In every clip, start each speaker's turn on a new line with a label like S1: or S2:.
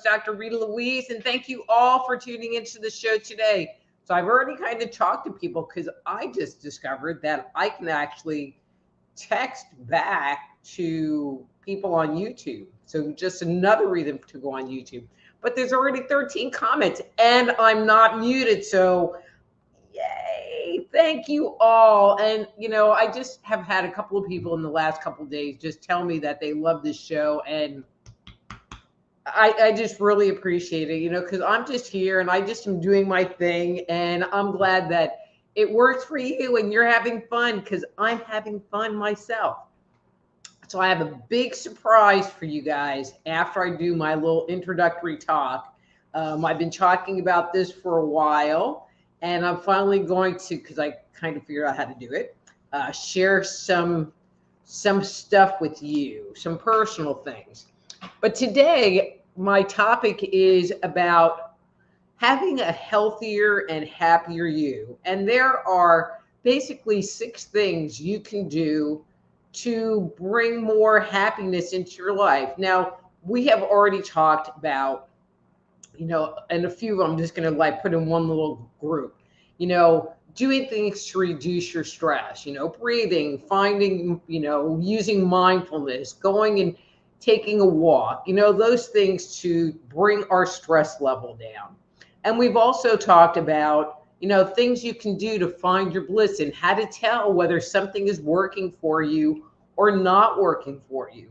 S1: Dr. Rita Louise, and thank you all for tuning into the show today. So I've already kind of talked to people because I just discovered that I can actually text back to people on YouTube. So just another reason to go on YouTube. But there's already 13 comments and I'm not muted. So yay, thank you all. And, I just have had a couple of people in the last couple of days just tell me that they love this show, and I just really appreciate it, because I'm just here and I just am doing my thing, and I'm glad that it works for you and you're having fun, because I'm having fun myself. So I have a big surprise for you guys after I do my little introductory talk. I've been talking about this for a while, and I'm finally going to, because I kind of figured out how to do it, share some stuff with you, some personal things. But today, my topic is about having a healthier and happier you. And there are basically 6 things you can do to bring more happiness into your life. Now, we have already talked about, and a few of them I'm just going to put in one little group, doing things to reduce your stress, breathing, finding, using mindfulness, going and taking a walk, those things to bring our stress level down. And we've also talked about, things you can do to find your bliss and how to tell whether something is working for you or not working for you.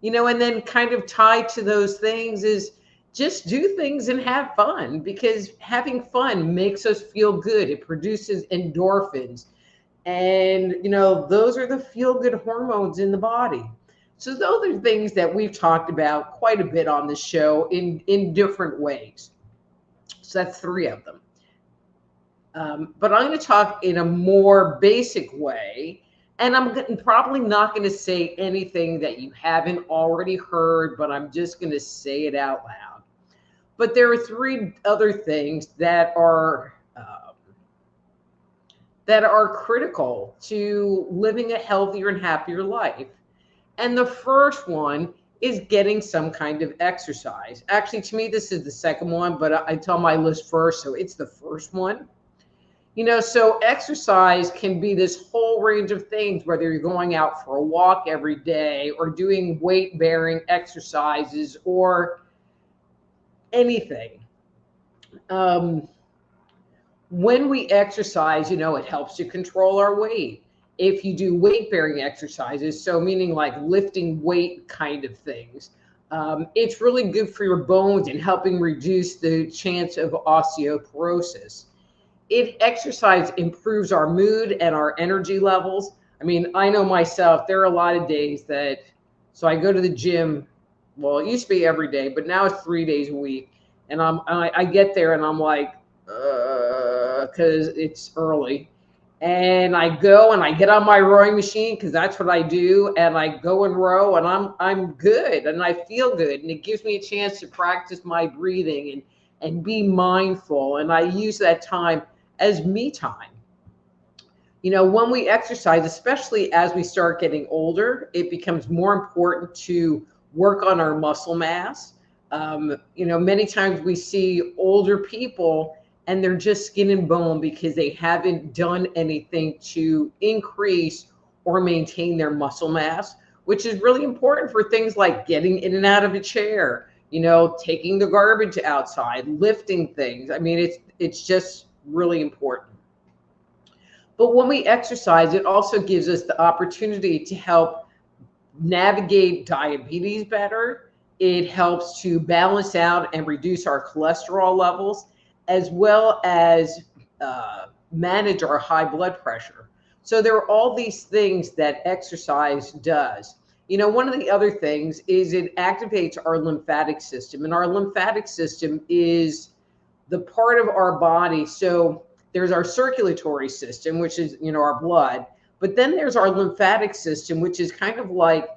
S1: And then kind of tied to those things is just do things and have fun, because having fun makes us feel good. It produces endorphins. And, those are the feel-good hormones in the body. So those are things that we've talked about quite a bit on the show in different ways. So that's 3 of them. But I'm going to talk in a more basic way, and I'm probably not going to say anything that you haven't already heard, but I'm just going to say it out loud. But there are 3 other things that are critical to living a healthier and happier life. And the first one is getting some kind of exercise. Actually, to me, this is the second one, but I tell my list first, so it's the first one. So exercise can be this whole range of things, whether you're going out for a walk every day or doing weight-bearing exercises or anything. When we exercise, it helps to control our weight. If you do weight-bearing exercises, so meaning like lifting weight kind of things, it's really good for your bones and helping reduce the chance of osteoporosis. Exercise improves our mood and our energy levels. I mean, I know myself, there are a lot of days so I go to the gym, well, it used to be every day, but now it's 3 days a week. And I get there and I'm like, because it's early. And I go and I get on my rowing machine, because that's what I do. And I go and row, and I'm good and I feel good. And it gives me a chance to practice my breathing and be mindful. And I use that time as me time. When we exercise, especially as we start getting older, it becomes more important to work on our muscle mass. Many times we see older people and they're just skin and bone because they haven't done anything to increase or maintain their muscle mass, which is really important for things like getting in and out of a chair, taking the garbage outside, lifting things. I mean, it's just really important. But when we exercise, it also gives us the opportunity to help navigate diabetes better. It helps to balance out and reduce our cholesterol levels, as well as manage our high blood pressure. So there are all these things that exercise does. One of the other things is it activates our lymphatic system, and our lymphatic system is the part of our body. So there's our circulatory system, which is, our blood, but then there's our lymphatic system, which is kind of like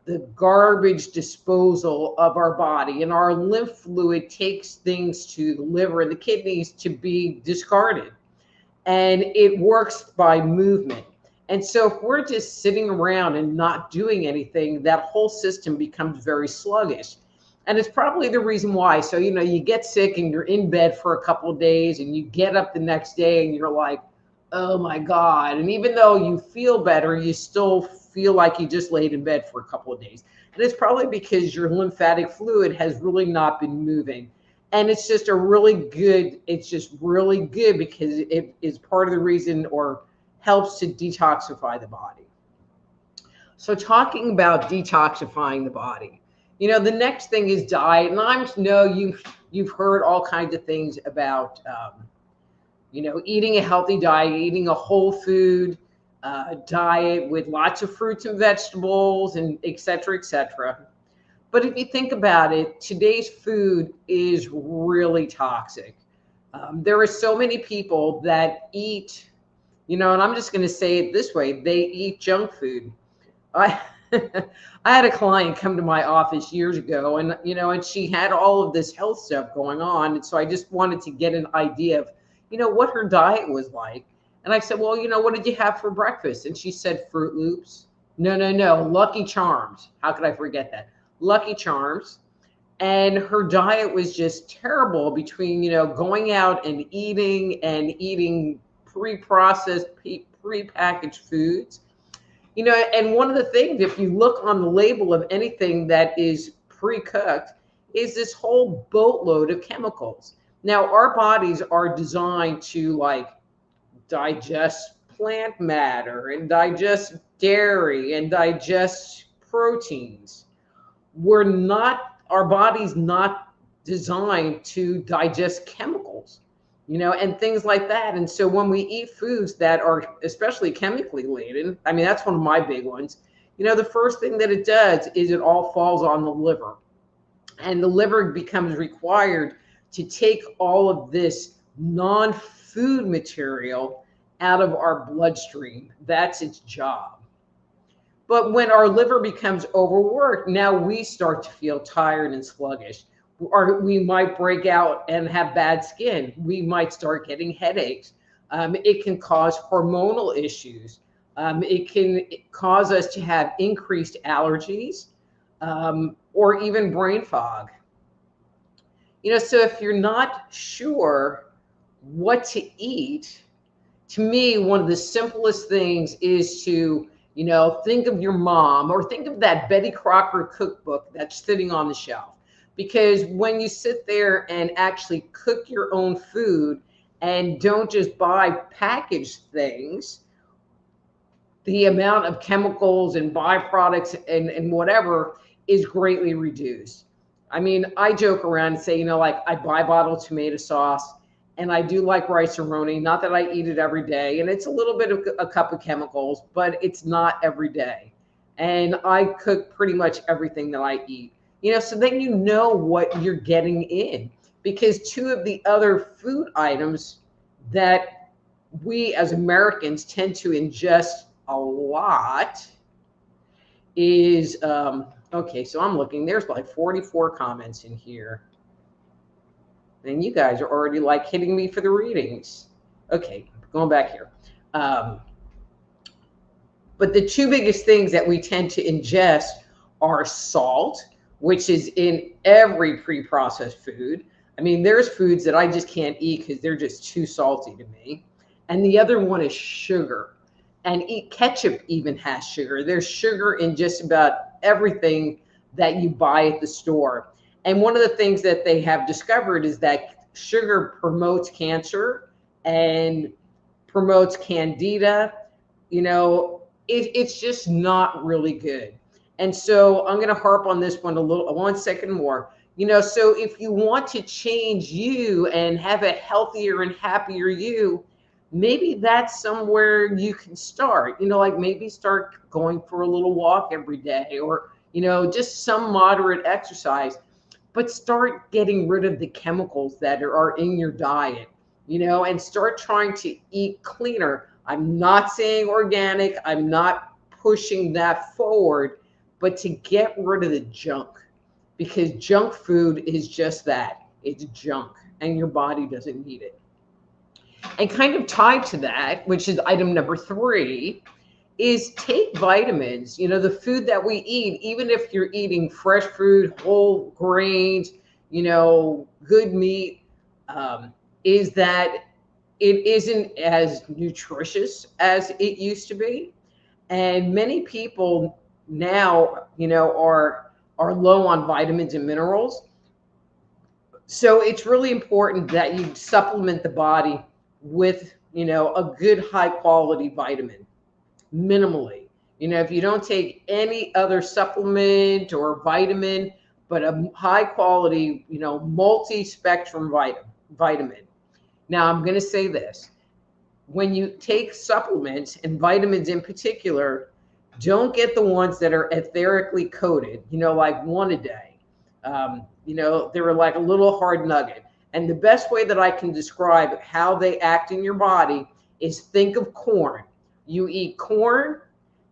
S1: the garbage disposal of our body. And our lymph fluid takes things to the liver and the kidneys to be discarded. And it works by movement. And so if we're just sitting around and not doing anything, that whole system becomes very sluggish. And it's probably the reason why. So, you get sick and you're in bed for a couple of days, and you get up the next day and you're like, oh my God. And even though you feel better, you still feel like you just laid in bed for a couple of days. And it's probably because your lymphatic fluid has really not been moving. And it's just really good because it is part of the reason, or helps to detoxify the body. So talking about detoxifying the body, the next thing is diet. And I know you've heard all kinds of things about, eating a healthy diet, eating a whole food diet with lots of fruits and vegetables, and et cetera, et cetera. But if you think about it, today's food is really toxic. There are so many people that eat, and I'm just going to say it this way, they eat junk food. I had a client come to my office years ago, and, and she had all of this health stuff going on. And so I just wanted to get an idea of, what her diet was like. And I said, well, what did you have for breakfast? And she said, Fruit Loops. No, Lucky Charms. How could I forget that? Lucky Charms. And her diet was just terrible between, going out and eating pre-processed, pre-packaged foods. And one of the things, if you look on the label of anything that is pre-cooked, is this whole boatload of chemicals. Now, our bodies are designed to digest plant matter and digest dairy and digest proteins. Our body's not designed to digest chemicals, and things like that. And so when we eat foods that are especially chemically laden, that's one of my big ones, the first thing that it does is it all falls on the liver. And the liver becomes required to take all of this non-food material out of our bloodstream. That's its job. But when our liver becomes overworked, now we start to feel tired and sluggish. Or we might break out and have bad skin. We might start getting headaches. It can cause hormonal issues. It can cause us to have increased allergies, or even brain fog. So if you're not sure what to eat, to me, one of the simplest things is to, think of your mom, or think of that Betty Crocker cookbook that's sitting on the shelf. Because when you sit there and actually cook your own food and don't just buy packaged things, the amount of chemicals and byproducts and whatever is greatly reduced. I joke around and say, I buy bottled tomato sauce, and I do like rice-a-roni. Not that I eat it every day, and it's a little bit of a cup of chemicals, but it's not every day. And I cook pretty much everything that I eat. So then what you're getting in, because two of the other food items that we as Americans tend to ingest a lot is, okay, so I'm looking, there's like 44 comments in here. And you guys are already hitting me for the readings. Okay, going back here. But the two biggest things that we tend to ingest are salt, which is in every pre-processed food. There's foods that I just can't eat because they're just too salty to me. And the other one is sugar. And ketchup even has sugar. There's sugar in just about everything that you buy at the store. And one of the things that they have discovered is that sugar promotes cancer and promotes candida. It's just not really good. And so I'm going to harp on this one 1 second more. So if you want to change you and have a healthier and happier you, maybe that's somewhere you can start, like maybe start going for a little walk every day, or, just some moderate exercise, but start getting rid of the chemicals that are in your diet, and start trying to eat cleaner. I'm not saying organic, I'm not pushing that forward, but to get rid of the junk, because junk food is just that, it's junk, and your body doesn't need it. And kind of tied to that, which is item number 3, is take vitamins. The food that we eat, even if you're eating fresh food, whole grains, good meat, is that it isn't as nutritious as it used to be. And many people now, are low on vitamins and minerals. So it's really important that you supplement the body with, a good high quality vitamin minimally. If you don't take any other supplement or vitamin, but a high quality, multi-spectrum vitamin. Now I'm going to say this. When you take supplements and vitamins in particular, don't get the ones that are etherically coated, like one a day. They're like a little hard nugget. And the best way that I can describe how they act in your body is think of corn. You eat corn,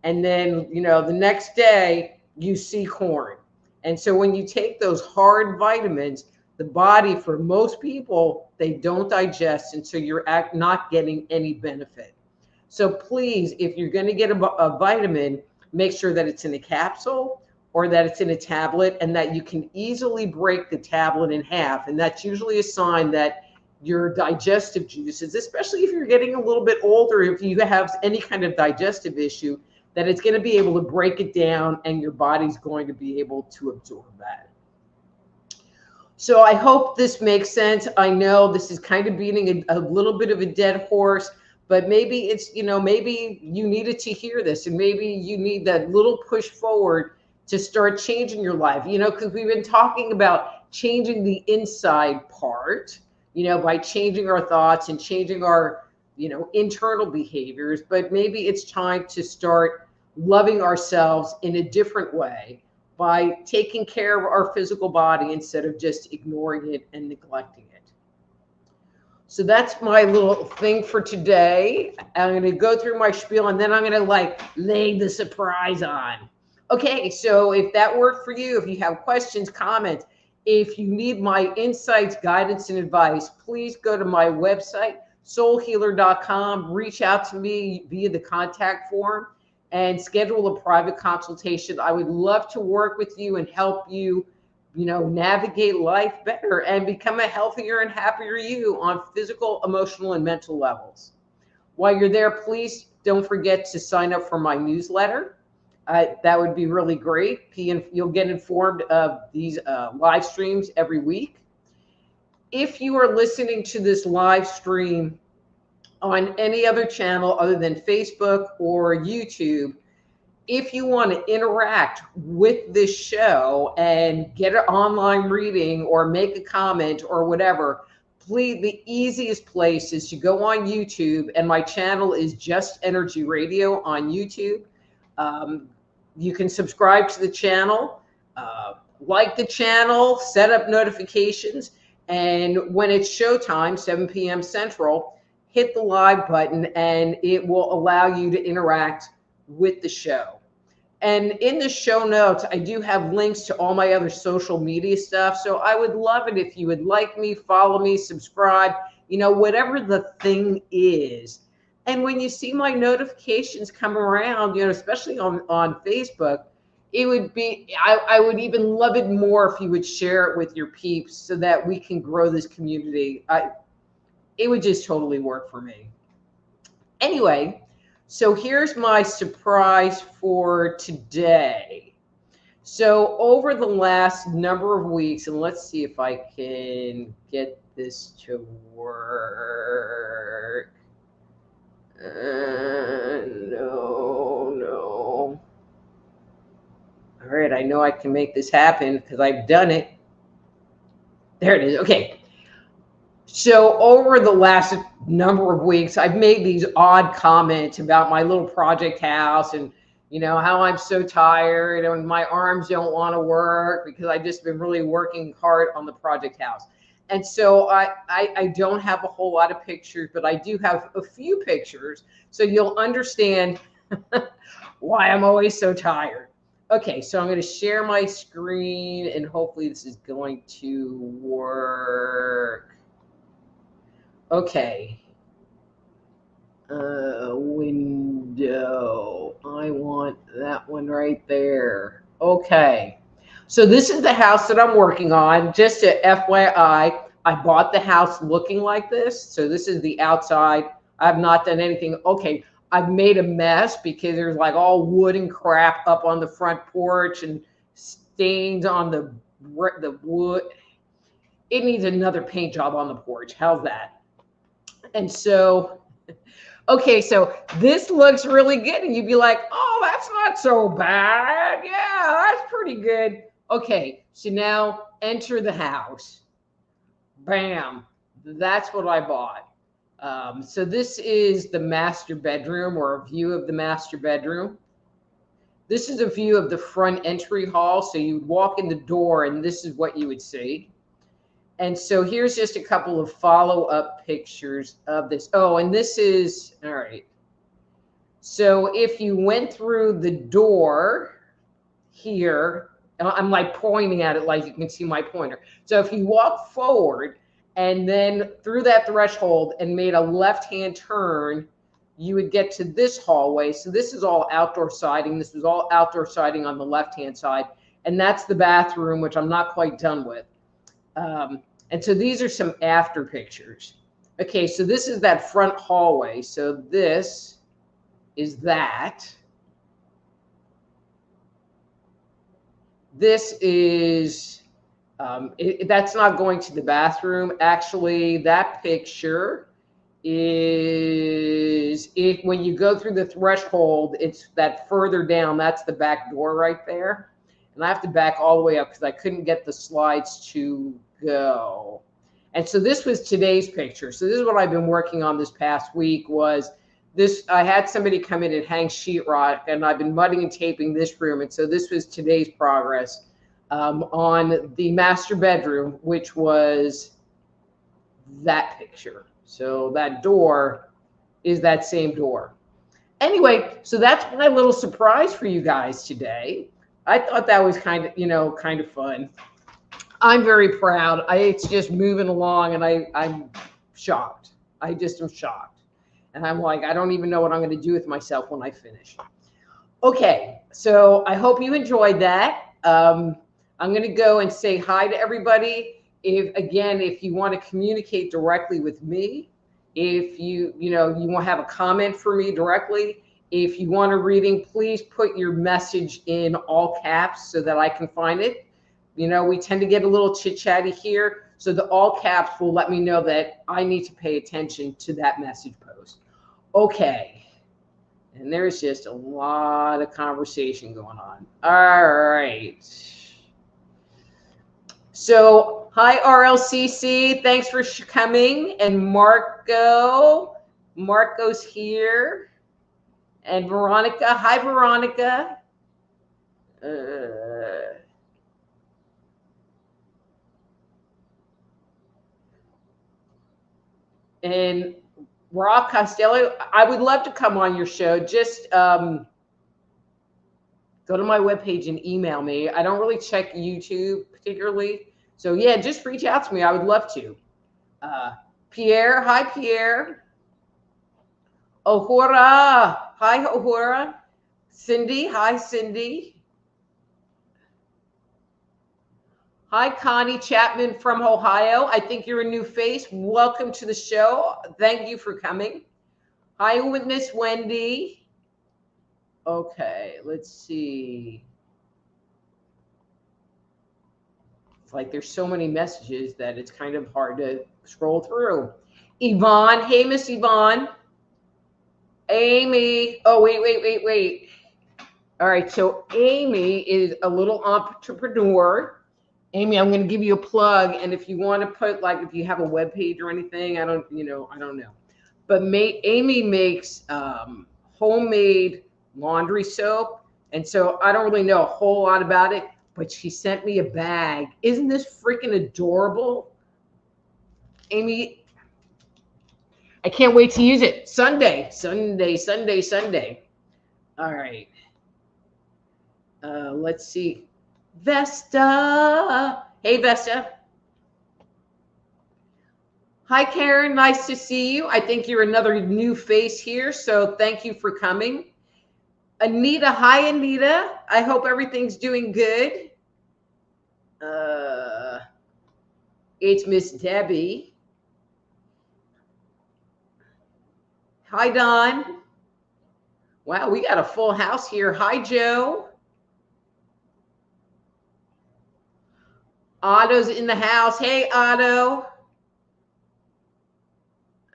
S1: and then, the next day you see corn. And so when you take those hard vitamins, the body, for most people, they don't digest, and so you're not getting any benefit. So please, if you're going to get a vitamin, make sure that it's in a capsule or that it's in a tablet, and that you can easily break the tablet in half. And that's usually a sign that your digestive juices, especially if you're getting a little bit older, if you have any kind of digestive issue, that it's going to be able to break it down and your body's going to be able to absorb that. So I hope this makes sense. I know this is kind of beating a little bit of a dead horse, but maybe it's, maybe you needed to hear this, and maybe you need that little push forward to start changing your life, because we've been talking about changing the inside part, by changing our thoughts and changing our, internal behaviors. But maybe it's time to start loving ourselves in a different way by taking care of our physical body instead of just ignoring it and neglecting it. So that's my little thing for today. I'm going to go through my spiel, and then I'm going to lay the surprise on. Okay, so if that worked for you, if you have questions, comments, if you need my insights, guidance, and advice, please go to my website, soulhealer.com. Reach out to me via the contact form and schedule a private consultation. I would love to work with you and help you, navigate life better and become a healthier and happier you on physical, emotional, and mental levels. While you're there, please don't forget to sign up for my newsletter. That would be really great. You'll get informed of these live streams every week. If you are listening to this live stream on any other channel other than Facebook or YouTube, if you want to interact with this show and get an online reading or make a comment or whatever, please, the easiest place is to go on YouTube, and my channel is Just Energy Radio on YouTube. You can subscribe to the channel, like the channel, set up notifications, and when it's showtime, 7 p.m. Central, hit the live button, and it will allow you to interact with the show. And in the show notes, I do have links to all my other social media stuff. So I would love it if you would like me, follow me, subscribe, whatever the thing is. And when you see my notifications come around, especially on Facebook, it would be, I would even love it more if you would share it with your peeps so that we can grow this community. It would just totally work for me. Anyway, so here's my surprise for today. So over the last number of weeks, and let's see if I can get this to work. No. All right, I know I can make this happen because I've done it. There it is. Okay. So over the last number of weeks, I've made these odd comments about my little project house and, how I'm so tired and my arms don't want to work because I've just been really working hard on the project house. And so I don't have a whole lot of pictures, but I do have a few pictures. So you'll understand why I'm always so tired. Okay, so I'm going to share my screen and hopefully this is going to work. Okay. Window. I want that one right there. Okay. So this is the house that I'm working on. Just a FYI, I bought the house looking like this. So this is the outside. I've not done anything. Okay. I've made a mess because there's like all wood and crap up on the front porch and stains on the wood. It needs another paint job on the porch. How's that? And so, okay, so this looks really good. And you'd be like, oh, that's not so bad. Yeah, that's pretty good. Okay, so now enter the house. Bam. That's what I bought. So this is the master bedroom or a view of the master bedroom. This is a view of the front entry hall. So you'd walk in the door and this is what you would see. And so here's just a couple of follow-up pictures of this. Oh, and this is, all right. So if you went through the door here, I'm like pointing at it like you can see my pointer. So if you walk forward and then through that threshold and made a left-hand turn, you would get to this hallway. So this is all outdoor siding. This was all outdoor siding on the left-hand side. And that's the bathroom, which I'm not quite done with. And so these are some after pictures. Okay, so this is that front hallway. So this is that. This is, that's not going to the bathroom. Actually, that picture is, when you go through the threshold, it's that further down, that's the back door right there. And I have to back all the way up because I couldn't get the slides to go. And so this was today's picture. So this is what I've been working on this past week was this. I had somebody come in and hang sheetrock and I've been mudding and taping this room. And so this was today's progress on the master bedroom, which was that picture. So that door is that same door. Anyway, so that's my little surprise for you guys today. I thought that was kind of fun. I'm very proud. It's just moving along and I'm shocked. I just am shocked. And I'm like, I don't even know what I'm going to do with myself when I finish. Okay, so I hope you enjoyed that. I'm going to go and say hi to everybody. If you want to communicate directly with me, if you want to have a comment for me directly, if you want a reading, please put your message in all caps so that I can find it. We tend to get a little chit-chatty here. So the all caps will let me know that I need to pay attention to that message post. Okay. And there's just a lot of conversation going on. All right. So hi, RLCC. Thanks for coming. And Marco's here. And Veronica. Hi, Veronica. And Rock Costello, I would love to come on your show. Just go to my webpage and email me. I don't really check YouTube particularly. So yeah, just reach out to me. I would love to. Pierre, hi Pierre. Ohura, hi Ohura. Cindy, hi Cindy. Hi, Connie Chapman from Ohio. I think you're a new face. Welcome to the show. Thank you for coming. Hi, Miss Wendy. Okay, let's see. It's like there's so many messages that it's kind of hard to scroll through. Yvonne. Hey, Miss Yvonne. Amy. Oh, wait. All right, so Amy is a little entrepreneur. Amy, I'm going to give you a plug. And if you want to put, like, if you have a web page or anything, I don't know. But Amy makes homemade laundry soap. And so I don't really know a whole lot about it, but she sent me a bag. Isn't this freaking adorable? Amy, I can't wait to use it. Sunday. All right. Let's see. Vesta. Hey, Vesta. Hi, Karen. Nice to see you. I think you're another new face here, so thank you for coming. Anita. Hi, Anita. I hope everything's doing good. It's Miss Debbie. Hi, Don. Wow, we got a full house here. Hi, Joe. Otto's in the house. Hey, Otto.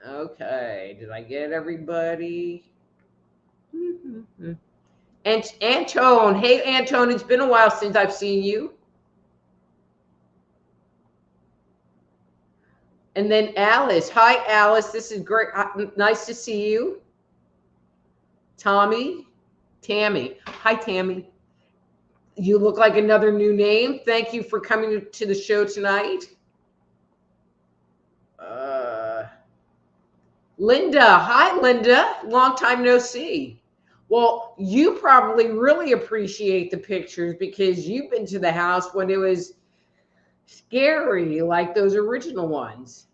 S1: Okay, did I get everybody? And Antone. Hey, Antone, it's been a while since I've seen you. And then Alice. Hi, Alice. This is great. Nice to see you. Tammy. Hi, Tammy. You look like another new name. Thank you for coming to the show tonight. Linda. Hi, Linda. Long time no see. Well, you probably really appreciate the pictures because you've been to the house when it was scary, like those original ones.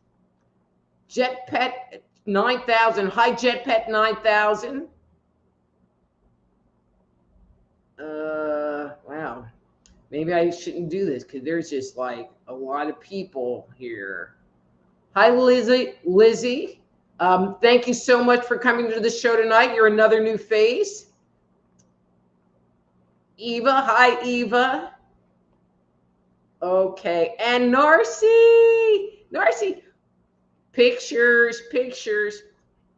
S1: Jetpet 9000. Hi, Jetpet 9000. Wow. Maybe I shouldn't do this because there's just like a lot of people here. Hi, Lizzie. Thank you so much for coming to the show tonight. You're another new face. Eva. Hi, Eva. Okay. And Narcy. Pictures.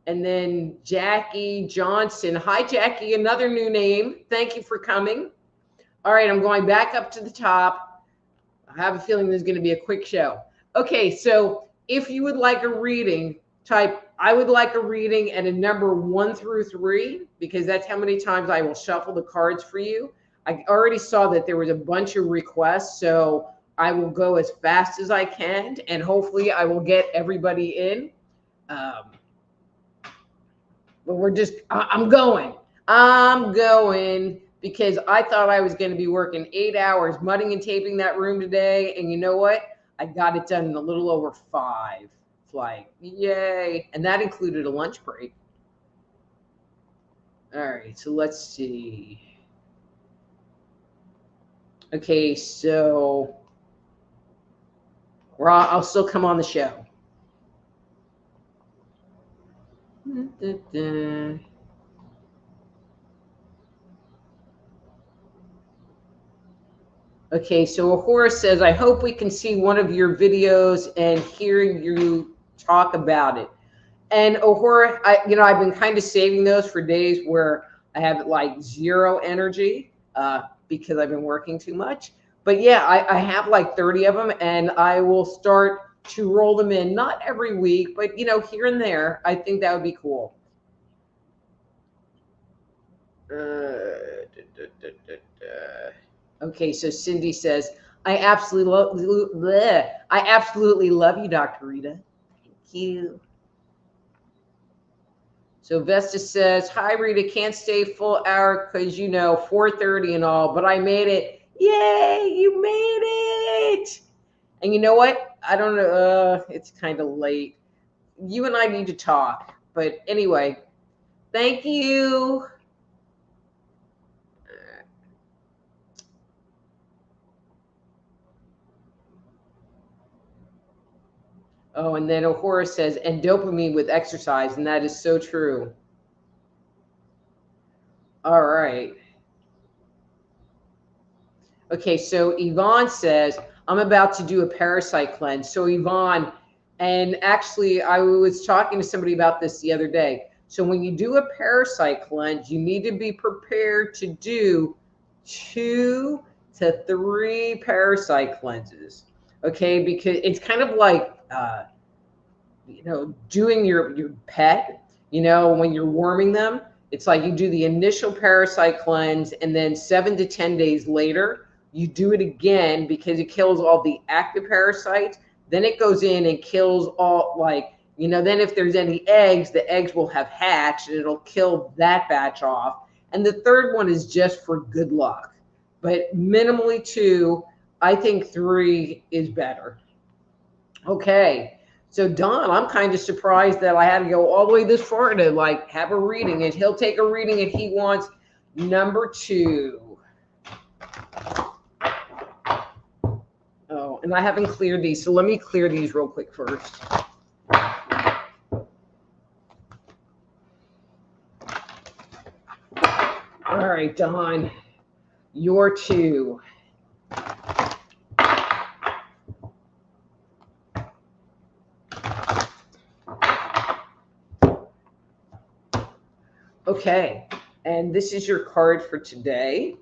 S1: And then Jackie Johnson. Hi, Jackie. Another new name. Thank you for coming. All right. I'm going back up to the top. I have a feeling there's going to be a quick show. Okay. So if you would like a reading, type I would like a reading and a number 1 through 3, because that's how many times I will shuffle the cards for you. I already saw that there was a bunch of requests, so I will go as fast as I can, and hopefully I will get everybody in. But I'm going because I thought I was going to be working 8 hours mudding and taping that room today. And you know what? I got it done in a little over 5. It's like, yay. And that included a lunch break. All right, so let's see. Okay, so I'll still come on the show. Okay, so Ahura says, I hope we can see one of your videos and hear you talk about it. And Ahura, I've been kind of saving those for days where I have like 0 energy because I've been working too much. But yeah, I have like 30 of them, and I will start to roll them in, not every week, but here and there. I think that would be cool. Okay, so Cindy says, I absolutely love you, Dr. Rita. Thank you. So Vesta says, hi, Rita, can't stay full hour because, 4:30 and all, but I made it. Yay, you made it. And you know what? I don't know. It's kind of late. You and I need to talk. But anyway, thank you. Oh, and then Ahura says, and dopamine with exercise, and that is so true. All right. Okay, so Yvonne says, I'm about to do a parasite cleanse. So Yvonne, and actually I was talking to somebody about this the other day. So when you do a parasite cleanse, you need to be prepared to do 2 to 3 parasite cleanses. Okay, because it's kind of like doing your pet, when you're worming them. It's like you do the initial parasite cleanse, and then 7 to 10 days later, you do it again because it kills all the active parasites. Then it goes in and kills all, then if there's any eggs, the eggs will have hatched and it'll kill that batch off. And the third one is just for good luck. But minimally 2, I think 3 is better. Okay. So Don, I'm kind of surprised that I had to go all the way this far to have a reading, and he'll take a reading if he wants number 2. Oh, and I haven't cleared these, so let me clear these real quick first. All right, Don, your 2. Okay, and this is your card for today.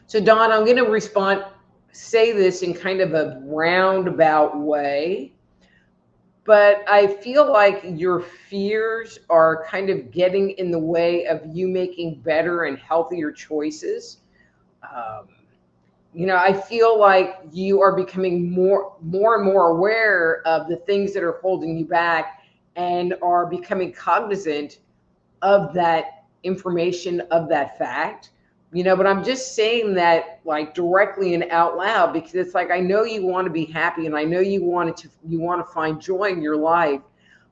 S1: So Don, I'm going to say this in kind of a roundabout way, but I feel like your fears are kind of getting in the way of you making better and healthier choices. I feel like you are becoming more and more aware of the things that are holding you back, and are becoming cognizant of that information, of that fact. But I'm just saying that directly and out loud, because it's I know you want to be happy, and I know you want to find joy in your life,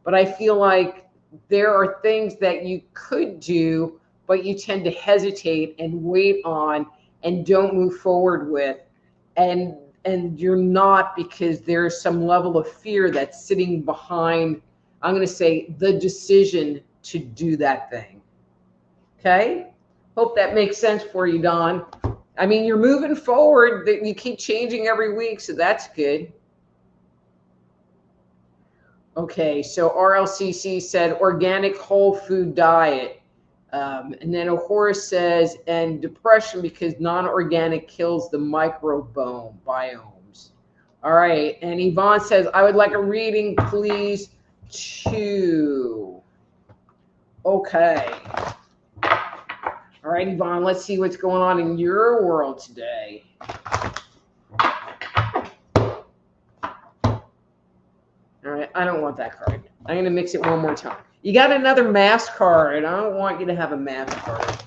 S1: but I feel like there are things that you could do, but you tend to hesitate and wait on and don't move forward with, and you're not, because there's some level of fear that's sitting behind, I'm going to say, the decision to do that thing. Okay? Hope that makes sense for you, Don. I mean, you're moving forward, that you keep changing every week, so that's good. Okay, so RLCC said organic whole food diet. And then Horace says, and depression because non-organic kills the biomes. All right, and Yvonne says, I would like a reading, please, 2. Okay. All right, Yvonne, let's see what's going on in your world today. All right, I don't want that card. I'm going to mix it one more time. You got another mask card. I don't want you to have a mask card.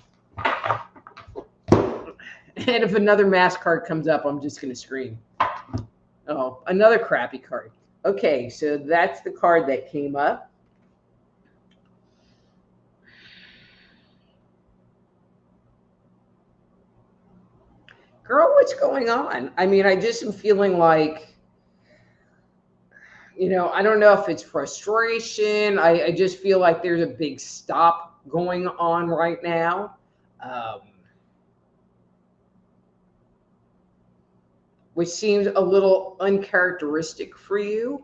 S1: And if another mask card comes up, I'm just going to scream. Oh, another crappy card. Okay, so that's the card that came up. Girl, what's going on? I mean, I just am feeling like, I don't know if it's frustration. I just feel like there's a big stop going on right now. Which seems a little uncharacteristic for you.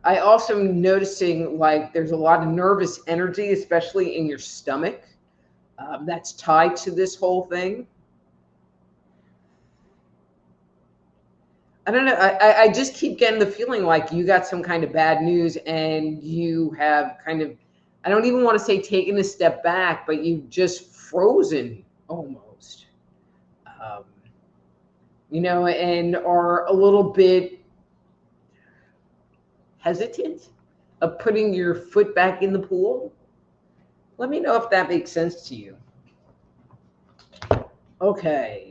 S1: I also am noticing there's a lot of nervous energy, especially in your stomach, that's tied to this whole thing. I don't know. I just keep getting the feeling like you got some kind of bad news, and you have kind of, I don't even want to say taken a step back, but you've just frozen almost. And are a little bit hesitant of putting your foot back in the pool. Let me know if that makes sense to you. Okay.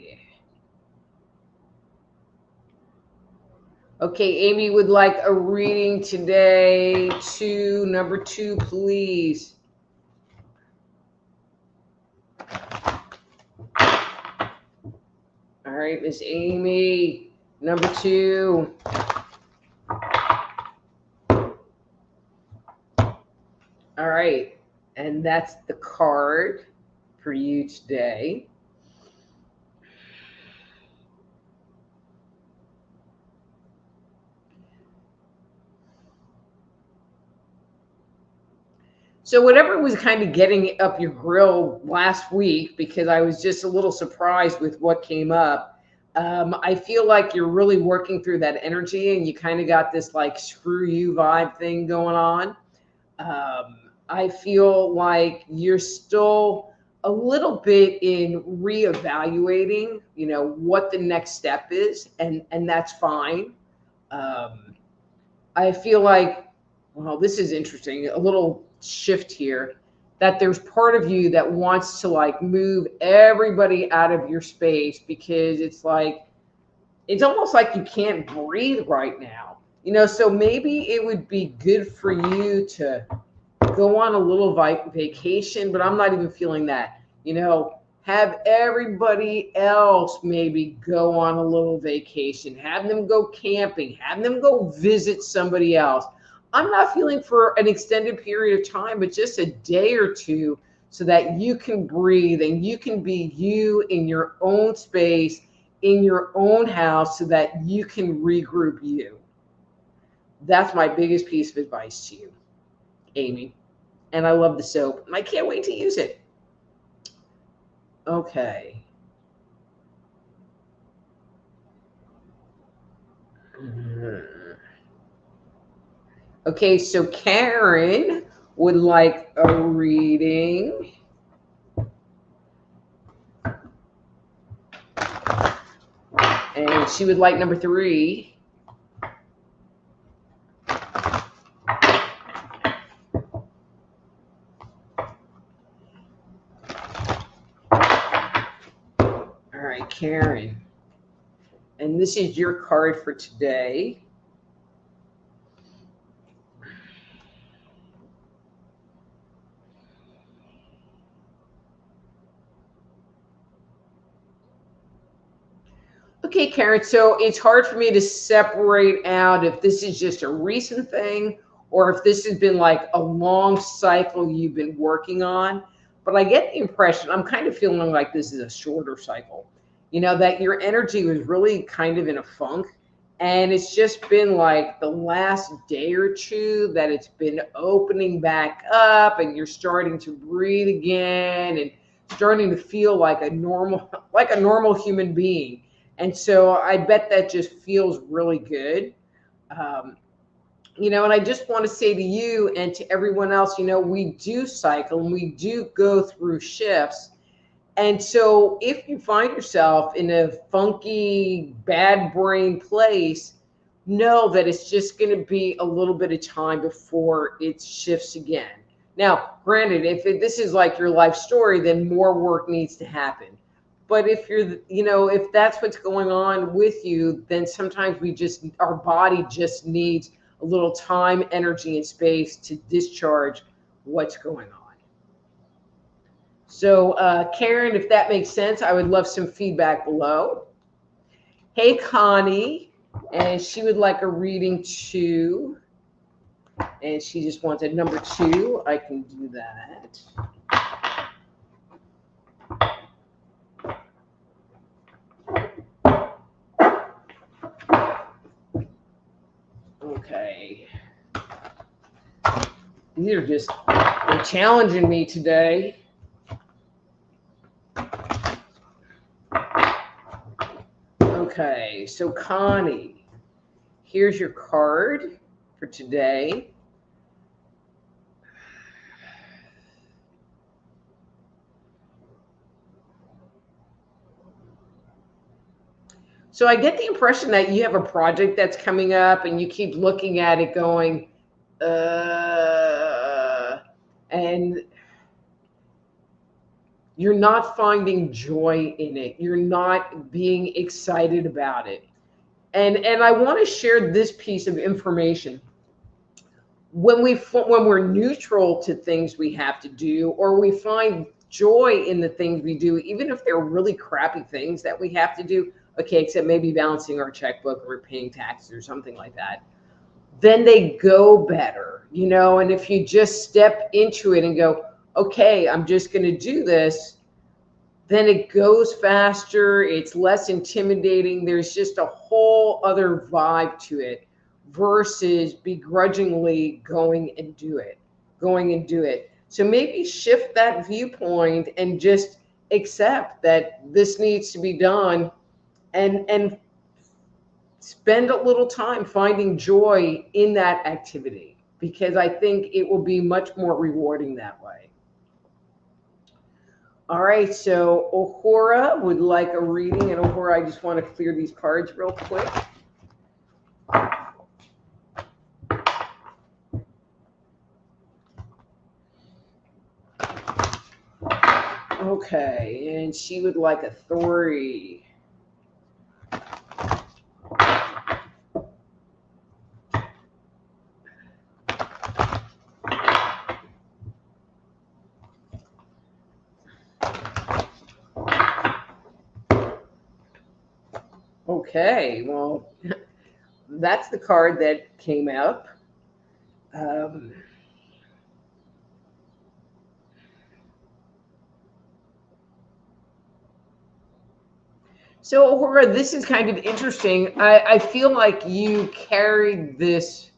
S1: Okay, Amy would like a reading today. Number 2, please. All right, Miss Amy, number 2. All right, and that's the card for you today. So whatever was kind of getting up your grill last week, because I was just a little surprised with what came up. I feel like you're really working through that energy, and you kind of got this like screw you vibe thing going on. I feel like you're still a little bit in reevaluating, what the next step is, and that's fine. Um, I feel like, well, this is interesting, a little shift here, that there's part of you that wants to like move everybody out of your space because it's like, it's almost like you can't breathe right now. So maybe it would be good for you to go on a little vacation, but I'm not even feeling that. Have everybody else maybe go on a little vacation, have them go camping, have them go visit somebody else. I'm not feeling for an extended period of time, but just a day or two so that you can breathe and you can be you in your own space, in your own house, so that you can regroup you. That's my biggest piece of advice to you, Amy. And I love the soap, and I can't wait to use it. Okay. Okay, so Karen would like a reading. And she would like number 3. All right, Karen. And this is your card for today. Okay, Karen, so it's hard for me to separate out if this is just a recent thing or if this has been like a long cycle you've been working on. But I get the impression, I'm kind of feeling like this is a shorter cycle, that your energy was really kind of in a funk. And it's just been like the last day or two that it's been opening back up and you're starting to breathe again and starting to feel like a normal human being. And so I bet that just feels really good. And I just want to say to you and to everyone else, we do cycle and we do go through shifts. And so if you find yourself in a funky, bad brain place, know that it's just going to be a little bit of time before it shifts again. Now, granted, if this is like your life story, then more work needs to happen. But if if that's what's going on with you, then sometimes our body just needs a little time, energy, and space to discharge what's going on. So, Karen, if that makes sense, I would love some feedback below. Hey, Connie, and she would like a reading too. And she just wants a number 2. I can do that. Okay. They're challenging me today. Okay, so Connie, here's your card for today. So I get the impression that you have a project that's coming up and you keep looking at it going, and you're not finding joy in it. You're not being excited about it. And I want to share this piece of information. When we're neutral to things we have to do, or we find joy in the things we do, even if they're really crappy things that we have to do, okay, except maybe balancing our checkbook or paying taxes or something like that, then they go better, and if you just step into it and go, okay, I'm just going to do this, then it goes faster. It's less intimidating. There's just a whole other vibe to it versus begrudgingly going and do it. So maybe shift that viewpoint and just accept that this needs to be done, and spend a little time finding joy in that activity, because I think it will be much more rewarding that way. All right, so Ohura would like a reading, and Ohura, I just want to clear these cards real quick. Okay, and she would like a 3. Okay, well, that's the card that came up. So, Ahura, this is kind of interesting. I feel like you carried this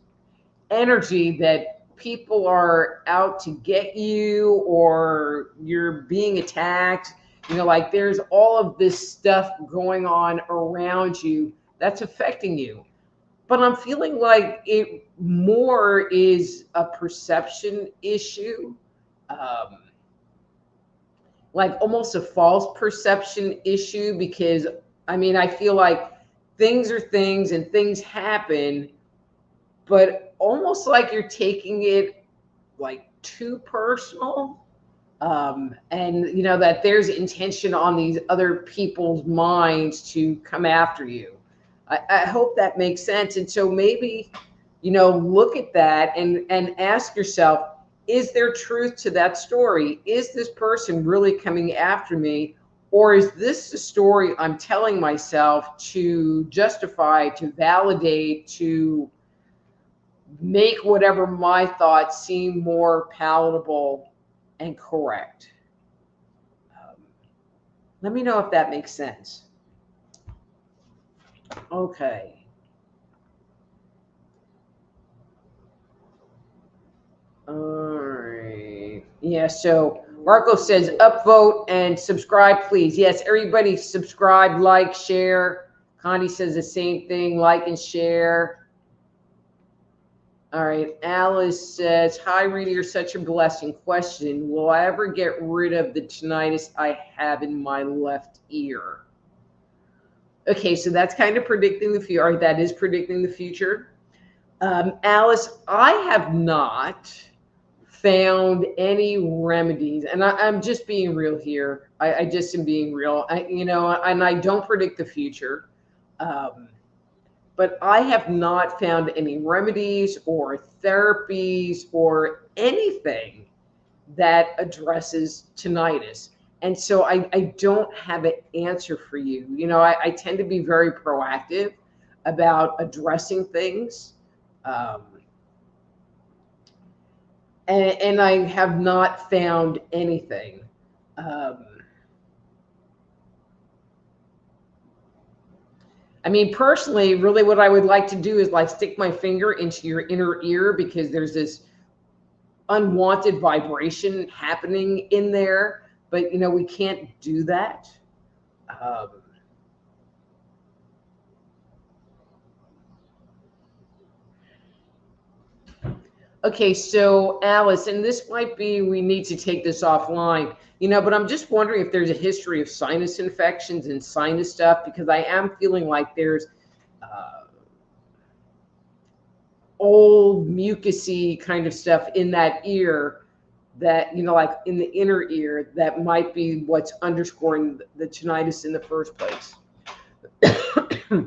S1: energy that people are out to get you, or you're being attacked. You know, like there's all of this stuff going on around you that's affecting you. But I'm feeling like it more is a perception issue. Um, like almost a false perception issue, because I mean, I feel like things are things and things happen, but almost like you're taking it like too personal. And you know that there's intention on these other people's minds to come after you. I hope that makes sense. And so maybe, you know, look at that and ask yourself, is there truth to that story? Is this person really coming after me? Or is this the story I'm telling myself to justify, to validate, to make whatever my thoughts seem more palatable and correct? Let me know if that makes sense. Okay. All right. Yeah, so Marco says upvote and subscribe, please. Yes, everybody subscribe, like, share. Connie says the same thing, like and share. All right. Alice says, hi, Rita, you're such a blessing. Question, will I ever get rid of the tinnitus I have in my left ear? Okay, so that's kind of predicting the future. Or that is predicting the future. Alice, I have not found any remedies, and I'm just being real here. I just am being real. You know, and I don't predict the future, but I have not found any remedies or therapies or anything that addresses tinnitus. And so I don't have an answer for you. You know, I tend to be very proactive about addressing things. And I have not found anything. I mean, personally, really what I would like to do is like stick my finger into your inner ear, because there's this unwanted vibration happening in there. But, you know, we can't do that. Okay, so Alice, and this might be, we need to take this offline, you know, but I'm just wondering if there's a history of sinus infections and sinus stuff, because I am feeling like there's old mucusy kind of stuff in that ear that, you know, like in the inner ear, that might be what's underscoring the tinnitus in the first place. All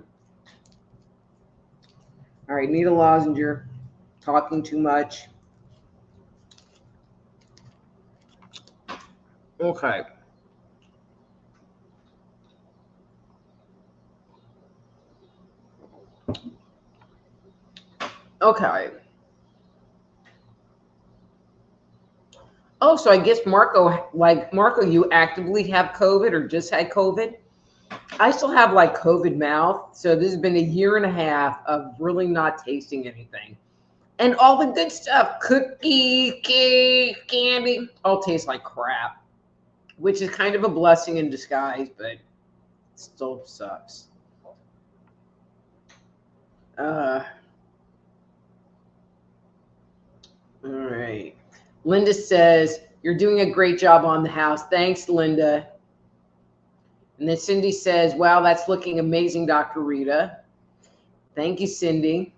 S1: right, need a lozenge. Talking too much. Okay. Okay. Oh, so I guess Marco, you actively have COVID or just had COVID? I still have like COVID mouth. So this has been a year and a half of really not tasting anything. And all the good stuff, cookie, cake, candy, all taste like crap, which is kind of a blessing in disguise, but it still sucks. All right. Linda says, you're doing a great job on the house. Thanks, Linda. And then Cindy says, wow, that's looking amazing, Dr. Rita. Thank you, Cindy.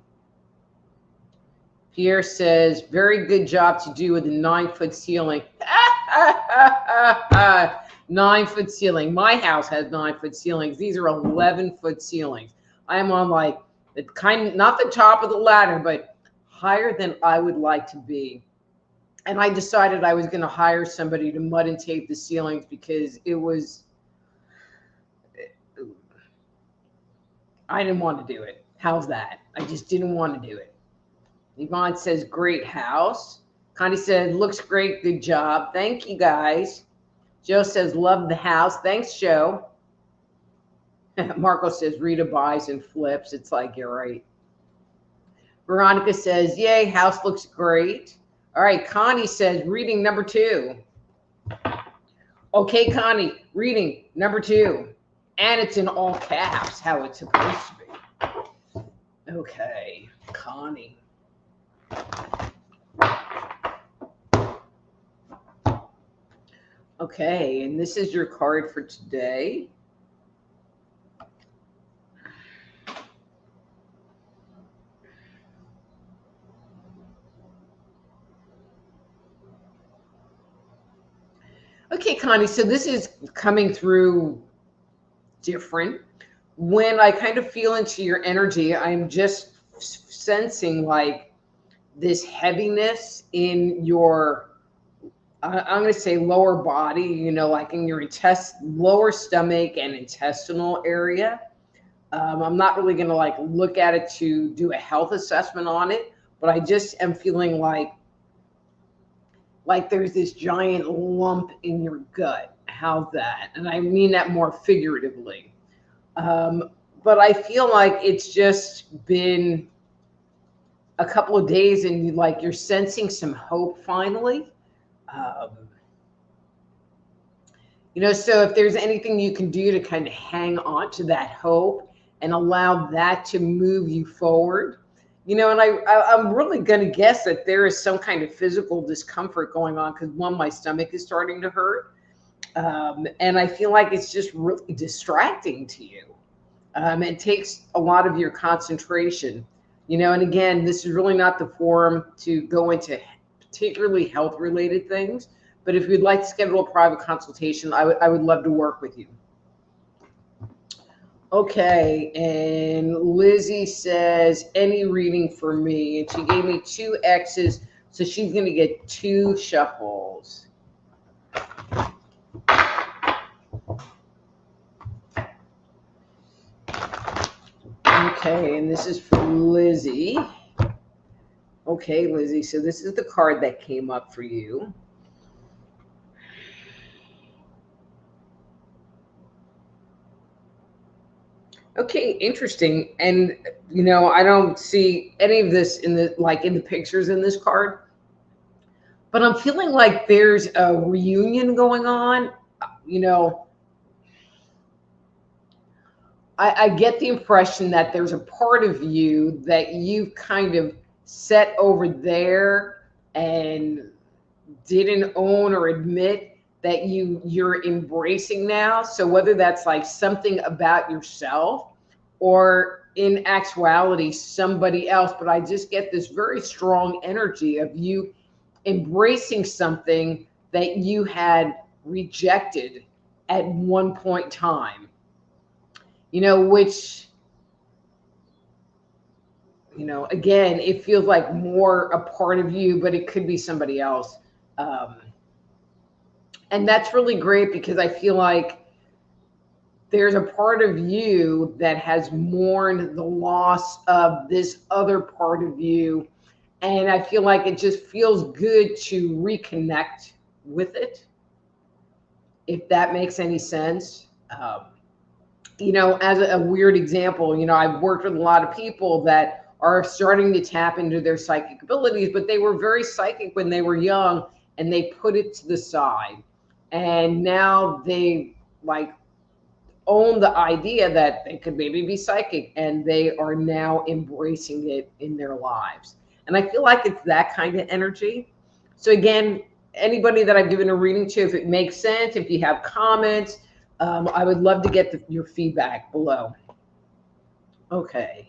S1: Pierre says, very good job to do with the 9-foot ceiling. 9-foot ceiling. My house has 9-foot ceilings. These are 11-foot ceilings. I am on like the kind, not the top of the ladder, but higher than I would like to be. And I decided I was going to hire somebody to mud and tape the ceilings because it was, I didn't want to do it. How's that? I just didn't want to do it. Yvonne says, great house. Connie said, looks great. Good job. Thank you, guys. Joe says, love the house. Thanks, Joe. Marco says, Rita buys and flips. It's like, you're right. Veronica says, yay, house looks great. All right, Connie says, reading number 2. Okay, Connie, reading number 2. And it's in all caps, how it's supposed to be. Okay, Connie. Okay, and this is your card for today. Okay, Connie, so this is coming through different. When I kind of feel into your energy, I'm just sensing like this heaviness in your, I'm going to say lower body, you know, like in your lower stomach and intestinal area. I'm not really going to like look at it to do a health assessment on it, but I just am feeling like there's this giant lump in your gut. How's that? And I mean that more figuratively. But I feel like it's just been a couple of days and like you're sensing some hope finally. You know, so if there's anything you can do to kind of hang on to that hope and allow that to move you forward, you know, and I'm really going to guess that there is some kind of physical discomfort going on because one, my stomach is starting to hurt. And I feel like it's just really distracting to you. It takes a lot of your concentration, you know, and again, this is really not the forum to go into particularly health related things, but if you'd like to schedule a private consultation, I would love to work with you. Okay, and Lizzie says, any reading for me? And she gave me 2 X's, so she's going to get 2 shuffles. Okay, and this is for Lizzie. Okay, Lizzie, so this is the card that came up for you. Okay, interesting. And you know, I don't see any of this in the pictures in this card, but I'm feeling like there's a reunion going on. You know, I get the impression that there's a part of you that you've kind of set over there and didn't own or admit that you're embracing now. So whether that's like something about yourself or in actuality somebody else, but I just get this very strong energy of you embracing something that you had rejected at one point in time, you know, which, you know, again, it feels like more a part of you, but it could be somebody else. And that's really great because I feel like there's a part of you that has mourned the loss of this other part of you. And I feel like it just feels good to reconnect with it, if that makes any sense. You know, as a weird example, you know, I've worked with a lot of people that are starting to tap into their psychic abilities, but they were very psychic when they were young and they put it to the side. And now they like own the idea that they could maybe be psychic, and they are now embracing it in their lives. And I feel like it's that kind of energy. So again, anybody that I've given a reading to, if it makes sense, if you have comments, I would love to get your feedback below. Okay.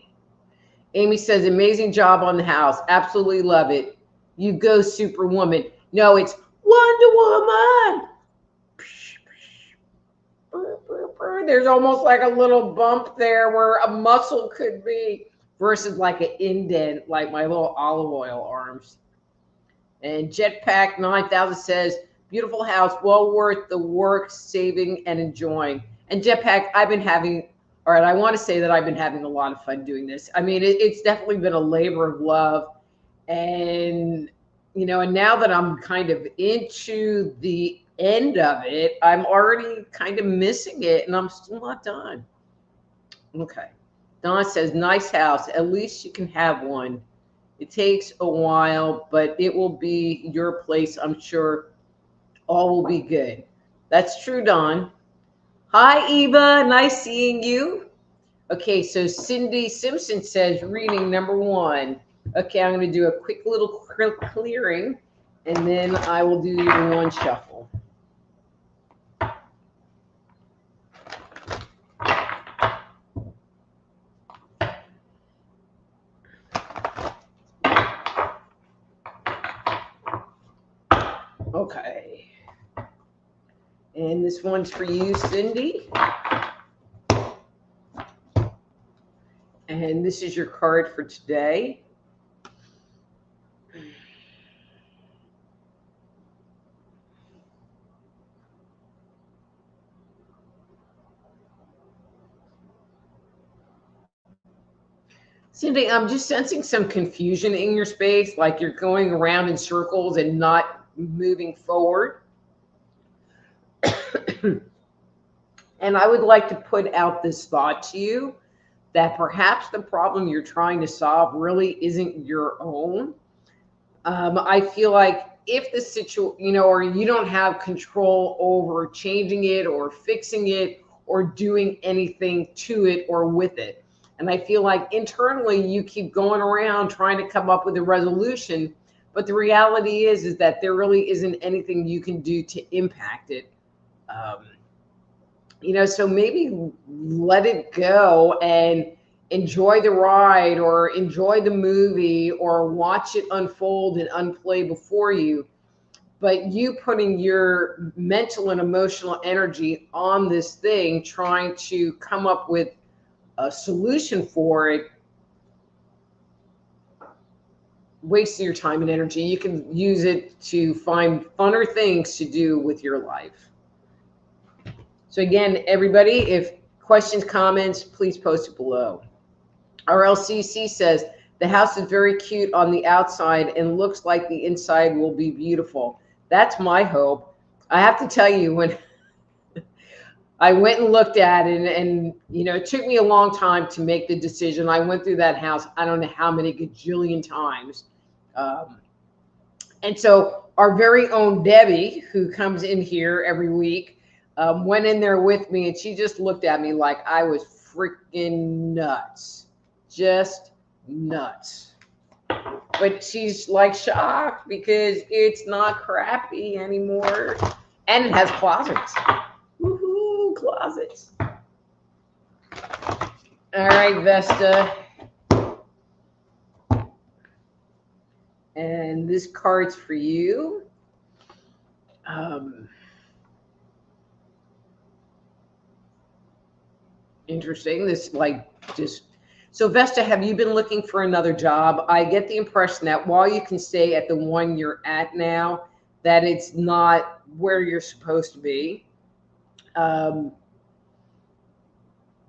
S1: Amy says, amazing job on the house. Absolutely love it. You go, Superwoman. No, it's Wonder Woman. There's almost like a little bump there where a muscle could be versus like an indent, like my little olive oil arms. And Jetpack 9000 says, beautiful house, well worth the work, saving and enjoying. And Jetpack, I've been having, all right, I want to say that I've been having a lot of fun doing this. I mean, it's definitely been a labor of love. And, you know, and now that I'm kind of into the end of it, I'm already kind of missing it, and I'm still not done. Okay. Don says, nice house. At least you can have one. It takes a while, but it will be your place. I'm sure all will be good. That's true, Don. Hi, Eva. Nice seeing you. Okay, so Cindy Simpson says, reading number 1. Okay, I'm going to do a quick little clearing, and then I will do the one shuffle. Okay. And this one's for you, Cindy. And this is your card for today. Cindy, I'm just sensing some confusion in your space, like you're going around in circles and not moving forward. And I would like to put out this thought to you that perhaps the problem you're trying to solve really isn't your own. I feel like if the situation, you know, or you don't have control over changing it or fixing it or doing anything to it or with it. And I feel like internally you keep going around trying to come up with a resolution, but the reality is that there really isn't anything you can do to impact it. You know, so maybe let it go and enjoy the ride or enjoy the movie or watch it unfold and unplay before you. But you putting your mental and emotional energy on this thing, trying to come up with a solution for it, wasting your time and energy. You can use it to find funner things to do with your life. So again, everybody, if questions, comments, please post it below. RLCC says, the house is very cute on the outside and looks like the inside will be beautiful. That's my hope. I have to tell you, when I went and looked at it, and you know, it took me a long time to make the decision. I went through that house, I don't know how many gajillion times. And so our very own Debbie, who comes in here every week, went in there with me, and she just looked at me like I was freaking nuts. Just nuts. But she's like shocked because it's not crappy anymore. And it has closets. Woohoo, closets. All right, Vesta. And this card's for you. Interesting. This like just, so Vesta, have you been looking for another job? I get the impression that while you can stay at the one you're at now, that it's not where you're supposed to be. But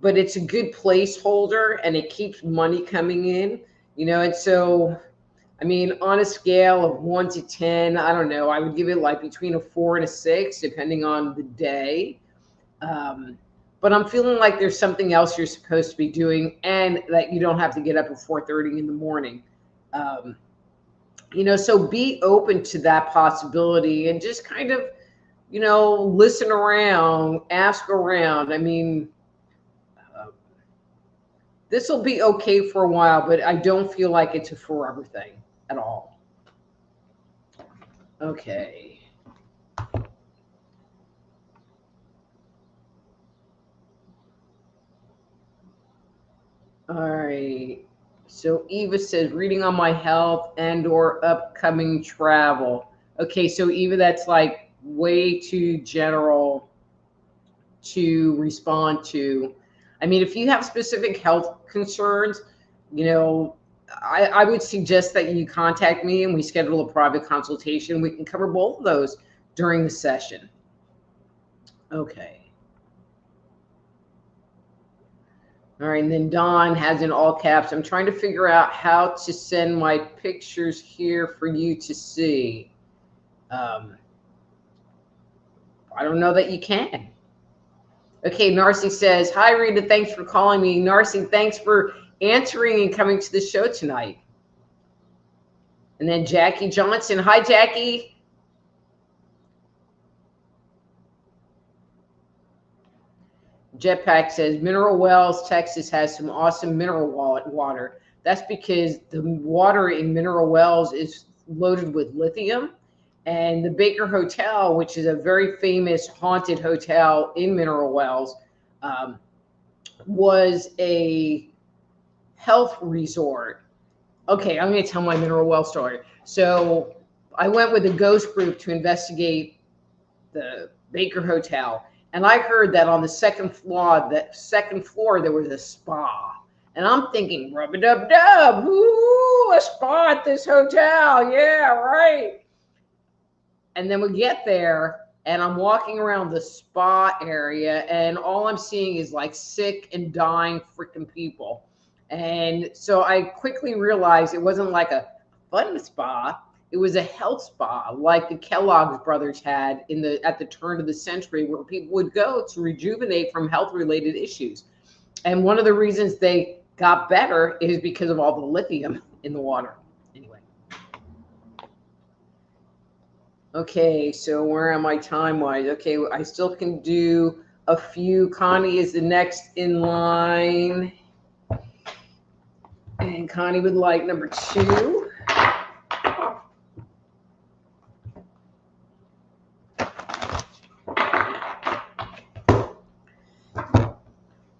S1: it's a good placeholder and it keeps money coming in, you know, and so, I mean, on a scale of 1 to 10, I don't know, I would give it like between a 4 and a 6, depending on the day. but I'm feeling like there's something else you're supposed to be doing, and that you don't have to get up at 4:30 in the morning. Um, so be open to that possibility and just kind of, listen around, ask around. I mean, uh, this will be okay for a while, but I don't feel like it's a forever thing at all. Okay. All right. So Eva says reading on my health and or upcoming travel. Okay, so Eva, that's like way too general to respond to. I mean, if you have specific health concerns, you know, I would suggest that you contact me and we schedule a private consultation. We can cover both of those during the session. Okay. All right, and then Dawn has in all caps, I'm trying to figure out how to send my pictures here for you to see. I don't know that you can. Okay, Narcy says, hi, Rita, thanks for calling me. Narcy, thanks for answering and coming to the show tonight. And then Jackie Johnson, hi, Jackie. Jetpack says, Mineral Wells, Texas has some awesome mineral water. That's because the water in Mineral Wells is loaded with lithium. And the Baker Hotel, which is a very famous haunted hotel in Mineral Wells, was a health resort. Okay, I'm going to tell my Mineral Well story. So I went with a ghost group to investigate the Baker Hotel, and I heard that on the second floor, there was a spa. And I'm thinking, rub-a-dub-dub, ooh, a spa at this hotel. Yeah, right. And then we get there, and I'm walking around the spa area, and all I'm seeing is like sick and dying freaking people. And so I quickly realized it wasn't like a fun spa. It was a health spa, like the Kellogg's brothers had at the turn of the century, where people would go to rejuvenate from health-related issues. And one of the reasons they got better is because of all the lithium in the water. Anyway. Okay, so where am I time-wise? Okay, I still can do a few. Connie is the next in line. And Connie would like number 2.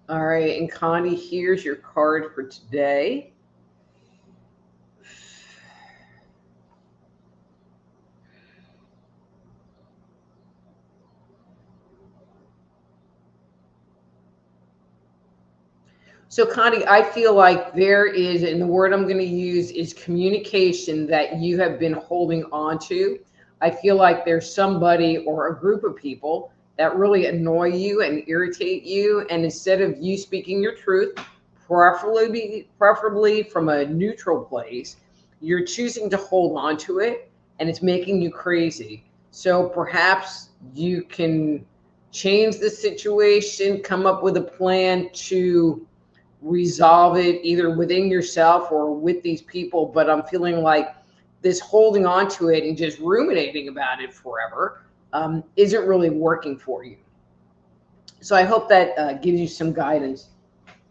S1: All right, and Connie, here's your card for today. So Connie, I feel like there is, and the word I'm going to use is communication that you have been holding on to. I feel like there's somebody or a group of people that really annoy you and irritate you. And instead of you speaking your truth, preferably from a neutral place, you're choosing to hold on to it, and it's making you crazy. So perhaps you can change the situation, come up with a plan to resolve it either within yourself or with these people. But I'm feeling like this holding on to it and just ruminating about it forever isn't really working for you. So I hope that gives you some guidance.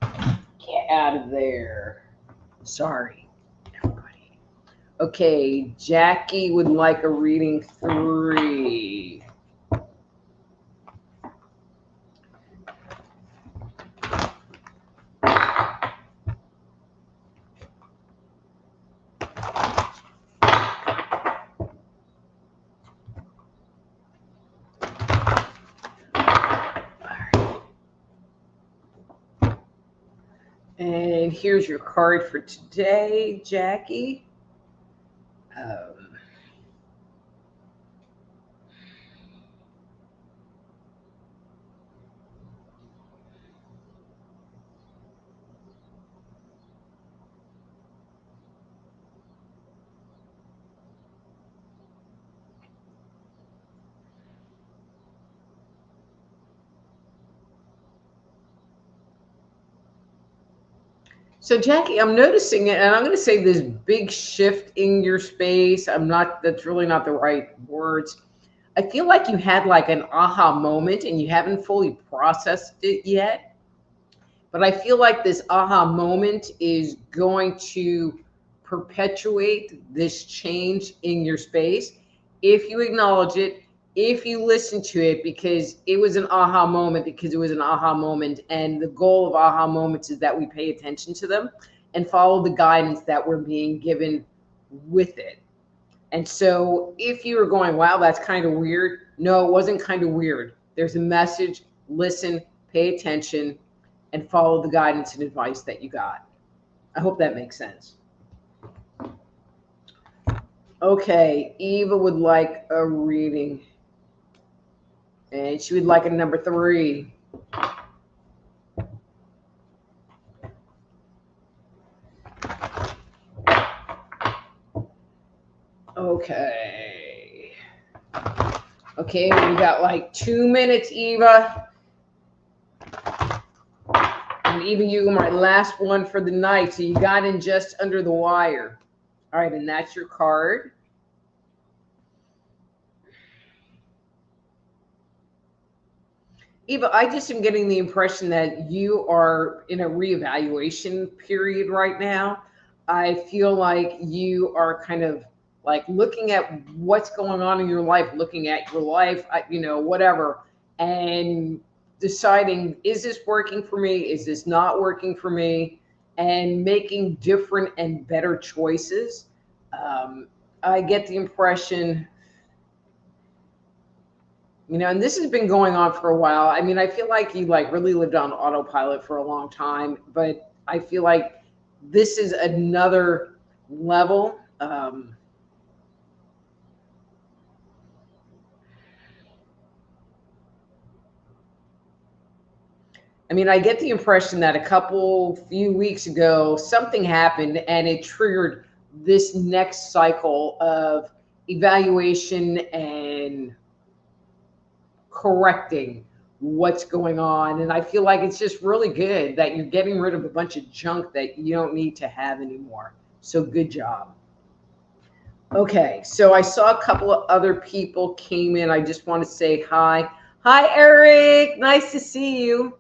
S1: Get out of there. Sorry, everybody. Okay, Jackie would like a reading 3. And here's your card for today, Jackie. So Jackie, I'm noticing it, and I'm going to say this big shift in your space. That's really not the right words. I feel like you had like an aha moment and you haven't fully processed it yet. But I feel like this aha moment is going to perpetuate this change in your space if you acknowledge it, if you listen to it, because it was an aha moment, because it was an aha moment. And the goal of aha moments is that we pay attention to them and follow the guidance that we're being given with it. And so if you were going, wow, that's kind of weird. No, it wasn't kind of weird. There's a message. Listen, pay attention, and follow the guidance and advice that you got. I hope that makes sense. Okay, Eva would like a reading. And she would like a number 3. Okay. Okay, we got like 2 minutes, Eva. And even you, my last one for the night. So you got in just under the wire. All right, and that's your card. Eva, I just am getting the impression that you are in a reevaluation period right now. I feel like you are kind of like looking at what's going on in your life, looking at your life, whatever, and deciding, is this working for me? Is this not working for me? And making different and better choices. I get the impression, and this has been going on for a while. I mean, I feel like you like really lived on autopilot for a long time, but I feel like this is another level. I mean, I get the impression that a few weeks ago, something happened and it triggered this next cycle of evaluation and correcting what's going on. And I feel like it's just really good that you're getting rid of a bunch of junk that you don't need to have anymore. So good job. Okay, so I saw a couple of other people came in. I just want to say hi. Hi, Eric. Nice to see you.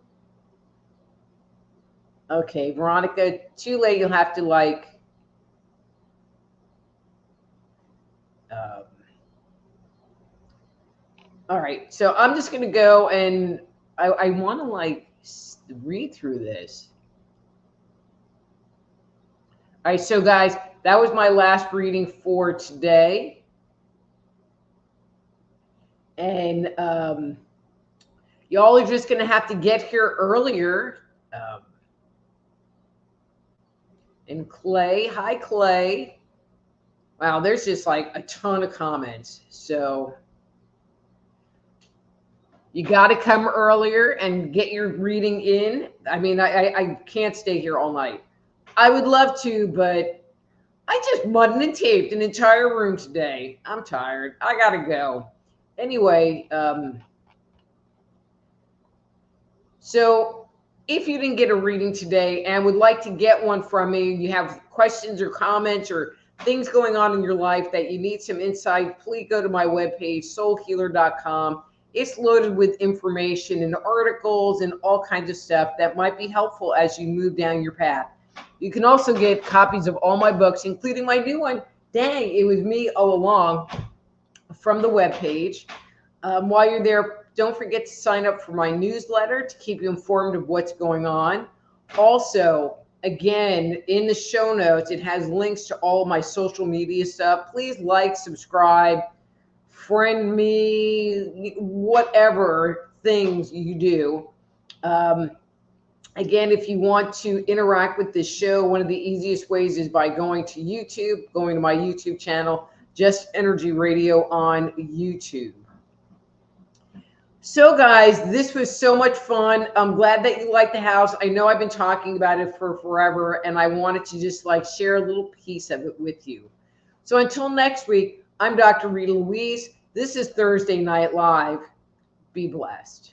S1: Okay, Veronica, too late. You'll have to like, all right. So I'm just going to go and I want to like read through this. All right. So guys, that was my last reading for today. And y'all are just going to have to get here earlier. And Clay, hi Clay. Wow, there's just like a ton of comments. So you got to come earlier and get your reading in. I mean, I can't stay here all night. I would love to, but I just mudded and taped an entire room today. I'm tired. I got to go. Anyway, so if you didn't get a reading today and would like to get one from me, you have questions or comments or things going on in your life that you need some insight, please go to my webpage, soulhealer.com. It's loaded with information and articles and all kinds of stuff that might be helpful as you move down your path. You can also get copies of all my books, including my new one, Dang, It Was Me All Along, from the webpage. While you're there, don't forget to sign up for my newsletter to keep you informed of what's going on. Also, again, in the show notes, it has links to all my social media stuff. Please like, subscribe, friend me, whatever things you do. Again, if you want to interact with this show, one of the easiest ways is by going to YouTube, going to my YouTube channel, Just Energy Radio on YouTube. So guys, this was so much fun. I'm glad that you like the house. I know I've been talking about it for forever, and I wanted to just like share a little piece of it with you. So until next week, I'm Dr. Rita Louise. This is Thursday Night Live. Be blessed.